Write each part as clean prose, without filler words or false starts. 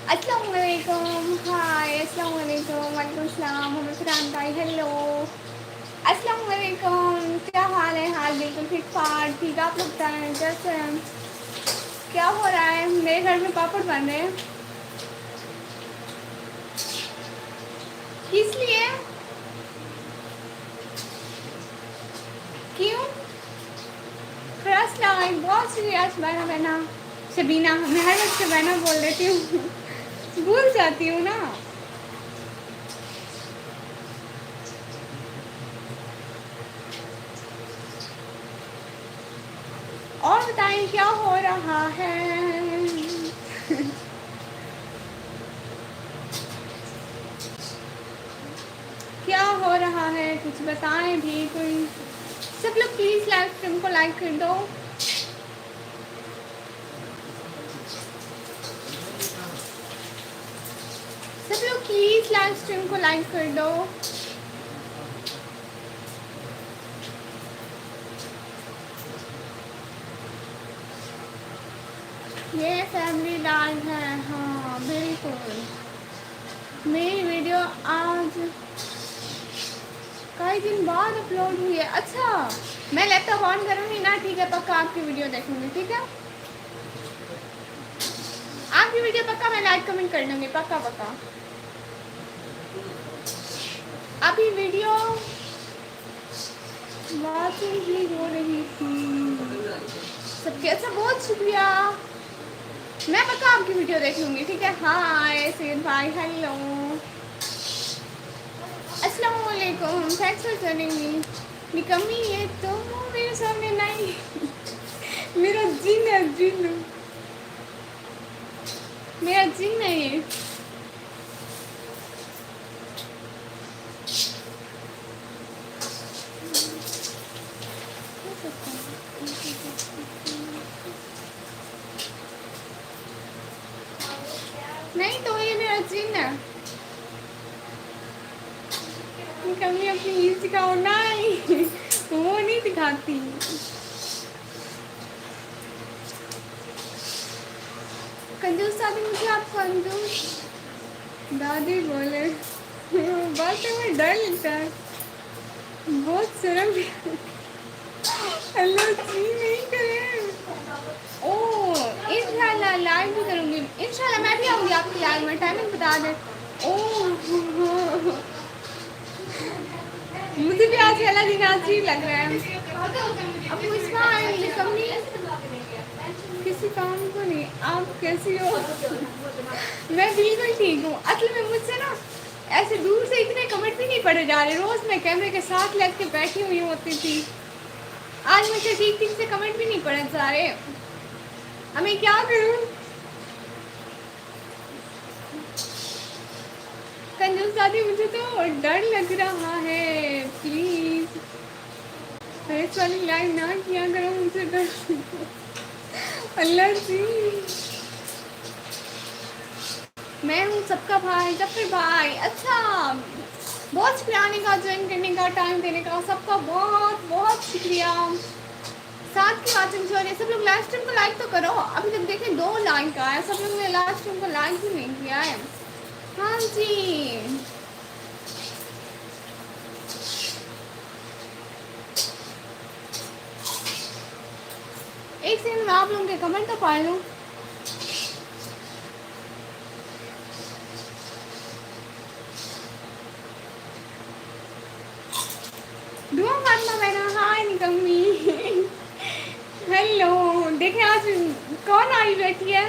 अस्सलाम वालेकुम, हाय, अस्सलाम वालेकुम, वालेकुम सलाम, हमें फरहान भाई, हेलो, अस्सलाम वालेकुम, क्या हाल है? हाल बिल्कुल ठीक ठाक, ठीक, आप लोग बताएं कैसे हैं? क्या हो रहा है? मेरे घर में पापड़ बन रहे हैं। किस लिए? क्यों? क्रश लाइक बहुत सीरियस बहना बहना शबीना, मैं हर वक्त से बहना बोल देती हूँ भूल जाती हूँ ना। और बताएं क्या हो रहा है? क्या हो रहा है कुछ बताएं भी कोई। सब लोग प्लीज़ लाइव स्ट्रीम को लाइक कर दो। सब लोग प्लीज़ लाइव स्ट्रीम को लाइक कर दो। ये फैमिली लाइव है, हाँ बिल्कुल। मेरी वीडियो आज कई दिन बाद अपलोड हुई है। अच्छा, मैं लैपटॉप ऑन करूँगी ना, ठीक है, पक्का आपकी वीडियो देखूँगी, ठीक है। आपकी वीडियो पक्का मैं लाइक कमेंट कर लूँगी, पक्का पक्का। अभी वीडियो वॉचिंग भी हो रही थी सबके। अच्छा, बहुत शुक्रिया, मैं पक्का आपकी वीडियो देख लूँगी, ठीक है। हाय सैयद भाई, हेलो, अस्सलाम वालेकुम, थैंक्स फॉर जॉइनिंग मी। निकम्मी ये तो मेरे सामने नहीं मेरा जिन है, जिन, मेरा जिन है ये। नहीं तो ये मेरा जिन है। निकम्मी अपनी ईद दिखाओ, नहीं वो नहीं दिखाती। कंजूस दादी, मुझे आप कंजूस दादी बोले बात में डर लगता है, बहुत शर्म भी। अल्लाह जी नहीं करे। ओह इंशाल्लाह लाइव भी करूँगी, इंशाल्लाह मैं भी आऊँगी आपकी लाइव में, टाइमिंग बता दे। ओह मुझे भी आज वाला दिन अजीब लग रहा है। अब मुझे कमी किसी काम को नहीं। आप कैसी हो? मैं बिल्कुल ठीक हूँ। असल में मुझसे ना ऐसे दूर से इतने कमेंट भी नहीं पढ़े जा रहे। रोज़ मैं कैमरे के साथ लग के बैठी हुई होती थी, आज मुझे ठीक ठीक से कमेंट भी नहीं पढ़े जा रहे। अब मैं क्या करूँ? कंजूस दादी, मुझे तो डर लग रहा है, प्लीज़ इस वाली लाइव ना किया करो, मुझे डर। अल्लाह जी, मैं हूँ सबका भाई, जफर भाई। अच्छा, बहुत शुक्रिया आने का, ज्वाइन करने का, टाइम देने का, सबका बहुत बहुत शुक्रिया। साथ की वाचिंग हो रही है, सब लोग लाइव स्ट्रीम को लाइक तो करो। अभी तक देखें 2 लाइक आया, सब लोग ने लाइव स्ट्रीम को लाइक भी नहीं किया है। हाँ जी, एक सेकंड में आप लोगों के कमेंट तो पढ़ लूँ। दुआ फातिमा बहना, हाय निकम्मी हेलो। देखें आज कौन आई बैठी है।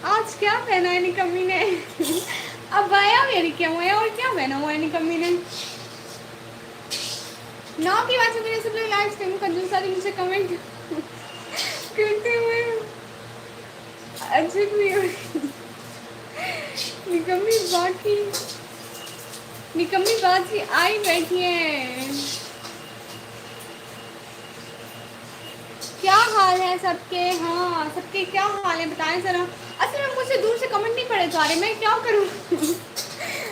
आज क्या पहना है निकम्मी ने अब आया मेरी क्या हुआ है, और क्या पहना हुआ है निकम्मी ने। 9 की बात से मेरे सब लोग लाइव स्ट्रीम का दूसरा दिन मुझे कमेंट करते हुए अजीब भी हुई। निकम्मी बाकी निकम्मी बाजी आई बैठी है। क्या हाल है सबके? हाँ सबके क्या हाल है बताएं ज़रा। असल में मुझसे दूर से कमेंट नहीं पड़े जा रहे, मैं क्या करूँ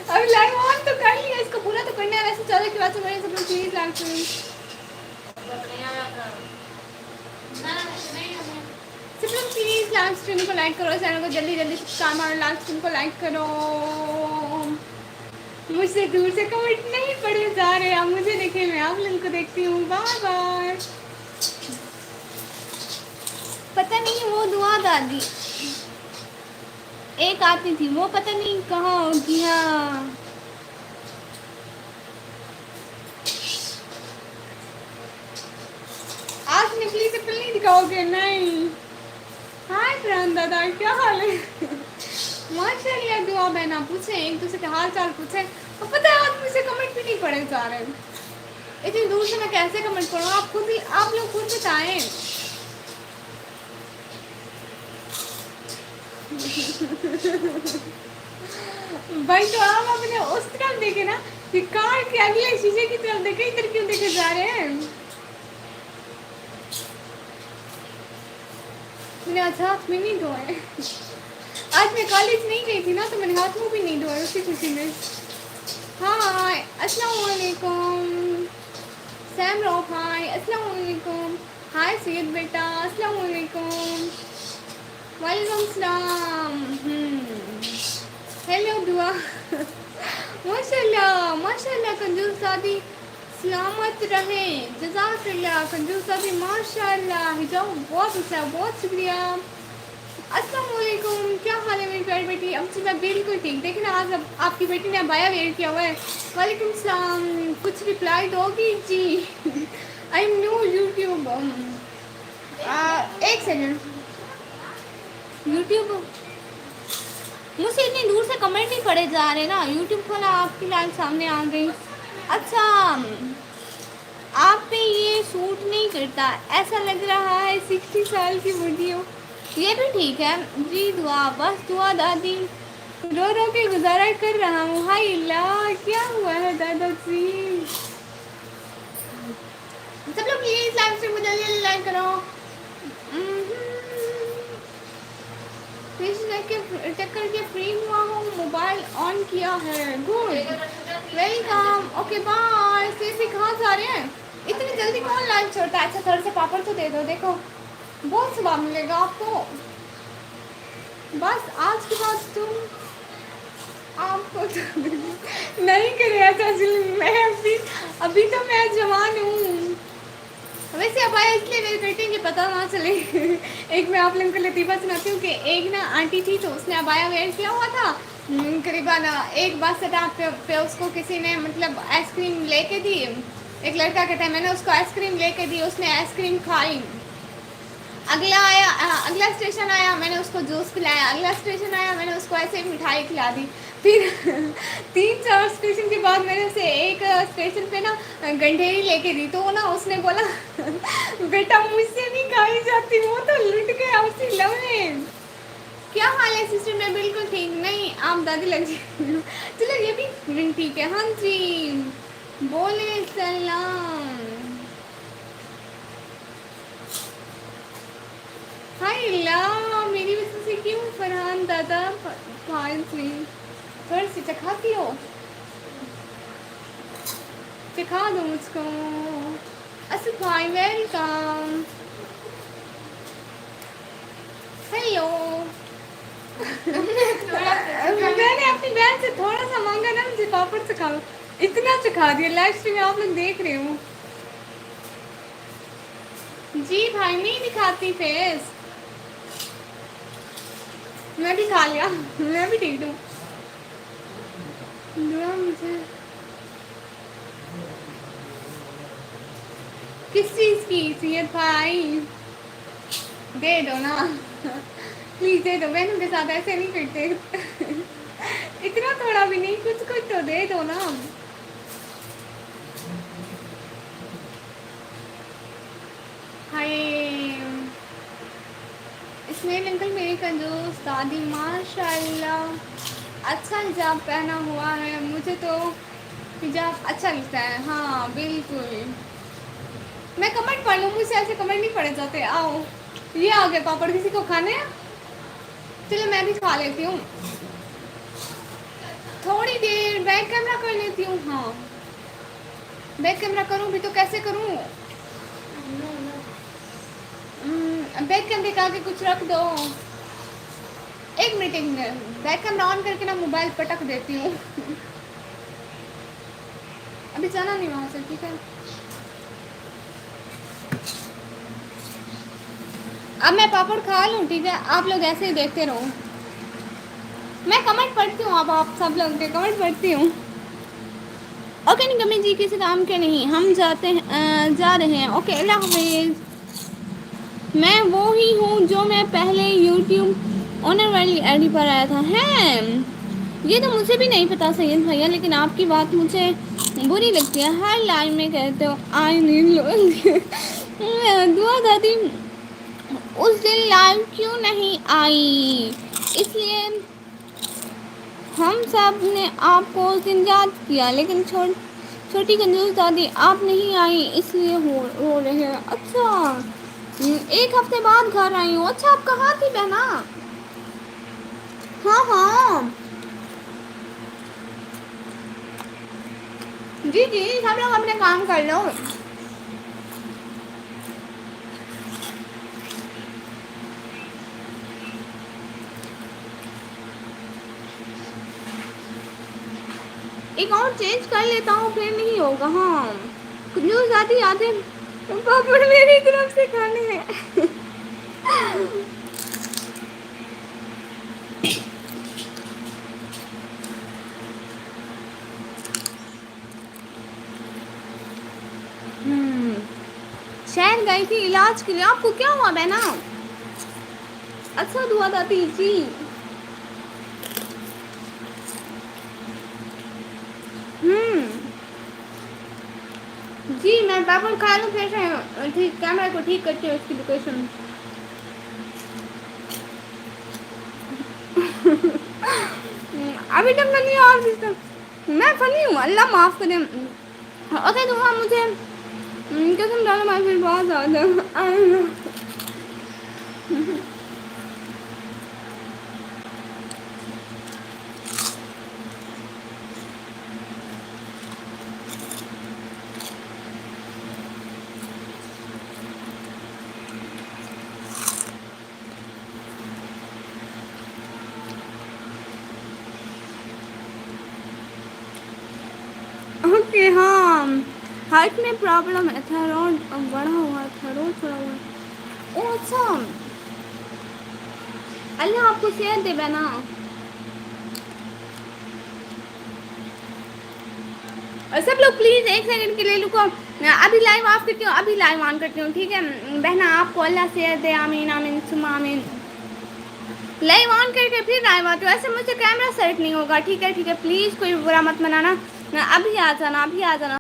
अब लाइव ऑन तो कर लिया, इसको पूरा तो करना है। वैसे चलो की बात से मेरे सब लोग प्लीज लाइव स्ट्रीम सब लोग प्लीज लाइव स्ट्रीम को लाइक करो, चैनल को जल्दी जल्दी सब्सक्राइब मारो, लाइव स्ट्रीम को लाइक करो। मुझसे दूर से कमेंट नहीं पढ़े जा रहे, आप मुझे देखे, मैं आप लोगों को देखती हूँ। Bye bye. पता नहीं वो दुआ दादी एक आती थी, वो पता नहीं कहाँ होगी। हाँ आज निकली चप्पल नहीं दिखाओगे? नहीं। हाय प्राण दादा, क्या हाल है? माशाल्लाह। दुआ बहना पूछे, एक दूसरे का हाल चाल पूछे। और पता है आज मुझे कमेंट भी नहीं पढ़े जा रहे, इतनी दूर से मैं कैसे कमेंट करूँ? आप खुद ही, आप लोग खुद बताएं। भाई तो आप अपने उस तरफ देखे ना, कि कार के अगले शीशे की तरफ देखे, इधर क्यों देखे जा रहे हैं? मैंने आज हाथ में नहीं धोए। आज मैं कॉलेज नहीं गई थी ना, तो मैंने हाथ मुंह भी नहीं धोए उसी खुशी में। हाय अस्सलाम वालेकुम सैम रॉफ, हाय अस्सलाम वालेकुम। हाय सैयद बेटा, अस्सलाम वालेकुम। वालेकुम सलाम। हेलो दुआ। माशाल्लाह माशाल्लाह। कंजूस दादी सलामत रहे, जज़ाकल्लाह। कंजूस दादी माशाल्लाह, हिजाब बहुत अच्छा, बहुत शुक्रिया। अस्सलाम वालेकुम, क्या हाल है मेरी प्यारी बेटी? अब जी मैं बिल्कुल ठीक। देखिए ना, आज अब आपकी बेटी ने अबाया वेयर किया हुआ है। वालेकुम सलाम। कुछ रिप्लाई दोगी जी? I am new YouTube. एक सेकंड। यूट्यूब मुझसे इतनी दूर से कमेंट नहीं पढ़े जा रहे ना। यूट्यूब खोला, आपकी लाइव सामने आ गई। अच्छा, आप पे ये सूट नहीं करता, ऐसा लग रहा है 60 साल की वीडियो। ये भी ठीक है जी। दुआ, बस दुआ दादी। रो रो के गुजारा कर रहा हूँ। हाय अल्लाह, क्या हुआ है दादाजी? सब लोग प्लीज लाइव स्ट्रीम में जल्दी लाइक करो। टक्कर के फ्री हुआ हूँ, मोबाइल ऑन किया है। Good, welcome. Okay bye. से कहाँ जा रहे हैं? इतनी जल्दी कौन लाइव छोड़ता है? अच्छा थोड़ा सा पापड़ तो दे दो, देखो बहुत स्वाब मिलेगा आपको। बस आज के बाद तुम आपको तो नहीं करे ऐसा। मैं अभी तो मैं जवान हूँ। वैसे अब आया इसलिए वेयर करते हैं कि पता ना चले। एक मैं आप लोगों को लतीफ़ा सुनाती हूँ कि एक ना आंटी थी, तो उसने अबाया वेयर किया हुआ था। करीबन एक बस स्टॉप पे उसको किसी ने मतलब आइसक्रीम लेके दी। एक लड़का कहता है मैंने उसको आइसक्रीम लेके दी, उसने आइसक्रीम खाई। अगला स्टेशन आया, मैंने उसको जूस पिलाया। अगला स्टेशन आया, मैंने उसको ऐसे ही मिठाई खिला दी। फिर 3-4 स्टेशन के बाद मैंने उसे एक स्टेशन पे ना गंढेरी लेके दी, तो ना उसने बोला बेटा मुझसे नहीं खाई जाती, वो तो लुट गया उसी लम्हे। क्या हाल है सिस्टर? मैं बिल्कुल ठीक। नहीं आप दादी लग जाए। चलो ये भी ठीक है। हाँ जी, बोले सलाम। हाय अल्लाह, मेरी वजह से क्यों फरहान दादा फाइल थोड़ी सी चखाती हो? चखा दो मुझको। असद भाई वेलकम। हेलो। मैंने अपनी बहन से थोड़ा सा मांगा ना, मुझे पापड़ चखा दो, इतना चखा दिया। लाइव स्ट्रीम में आप लोग देख रहे हो जी। भाई नहीं दिखाती फेस। मैं भी खा लिया, मैं भी ठीक हूँ। मुझे किस चीज़ की? सैयद भाई दे दो ना प्लीज दे दो। बहनों के साथ ऐसे नहीं करते। इतना थोड़ा भी नहीं, कुछ कुछ तो दे दो ना। हाय इसमें अंकल मेरी कंजूस दादी माशाल्लाह अच्छा हिजाब पहना हुआ है। मुझे तो हिजाब अच्छा लगता है। हाँ बिल्कुल। मैं कमेंट पढ़ लूँ, मुझसे ऐसे कमेंट नहीं पढ़े जाते। आओ ये आ गए पापड़, किसी को खाने हैं? चलो मैं भी खा लेती हूँ। थोड़ी देर बैक कैमरा कर लेती हूँ। हाँ बैक कैमरा करूँ भी तो कैसे करूँ? बैक कैमरे के आगे कुछ रख दो। एक मिनट बैक कैमरा ऑन करके ना मोबाइल पटक देती हूँ। अभी जाना नहीं वहाँ से, ठीक है? अब मैं पापड़ खा लूँ, ठीक है? आप लोग ऐसे ही देखते रहो। मैं कमेंट पढ़ती हूँ, अब आप सब लोग के कमेंट पढ़ती हूँ। ओके निगमी जी, किसी काम के नहीं, हम जाते हैं, जा रहे हैं। ओके अल्लाह हाफिज़। मैं वो ही हूँ जो मैं पहले यूट्यूब ऑनर वाली आईडी पर आया था। हैं ये तो मुझे भी नहीं पता सैयद भैया, लेकिन आपकी बात मुझे बुरी लगती है। हर लाइन में कहते हो आई नीड दुआ दादी उस दिन लाइव क्यों नहीं आई, इसलिए हम सब ने आपको उस दिन याद किया, लेकिन छोटी कंजूस दादी आप नहीं आई इसलिए रो रहे हैं। अच्छा एक हफ्ते बाद घर आई हूँ। अच्छा आप कहाँ थी बहना? हाँ हाँ जी जी, सब लोग अपने काम कर लो। अकाउंट चेंज कर लेता हूँ फिर नहीं होगा। हाँ न्यूज़ आती आते पापड़ मेरी तरफ से खाने हैं। शहर गई थी इलाज के लिए। आपको क्या हुआ बहना? अच्छा दुआ दादी जी। जी मैं पापड़ खा लूँ फिर से ठीक कैमरा को ठीक करती हूँ इसकी लोकेशन। अभी तक नहीं और मैं फनी हूँ, अल्लाह माफ़ करे। ओके दुआ मुझे कसम डालो मैं फिर बहुत ज़्यादा ओके हाँ हार्ट में प्रॉब्लम है, थायराइड बढ़ा हुआ है, थायराइड बढ़ा हुआ है। ओ अच्छा अल्लाह आपको सेहत दे बहना। और सब लोग प्लीज़ एक सेकंड के लिए रुको, अभी लाइव ऑफ करती हूँ, अभी लाइव ऑन करती हूँ, ठीक है बहना? आपको अल्लाह सेहत दे, आमीन आमीन सुम्मा आमीन। लाइव ऑन करके फिर लाइव आती हूँ, ऐसे मुझे कैमरा सेट नहीं होगा, ठीक है? ठीक है प्लीज़ कोई बुरा मत मनाना। अभी आ जाना, अभी आ जाना।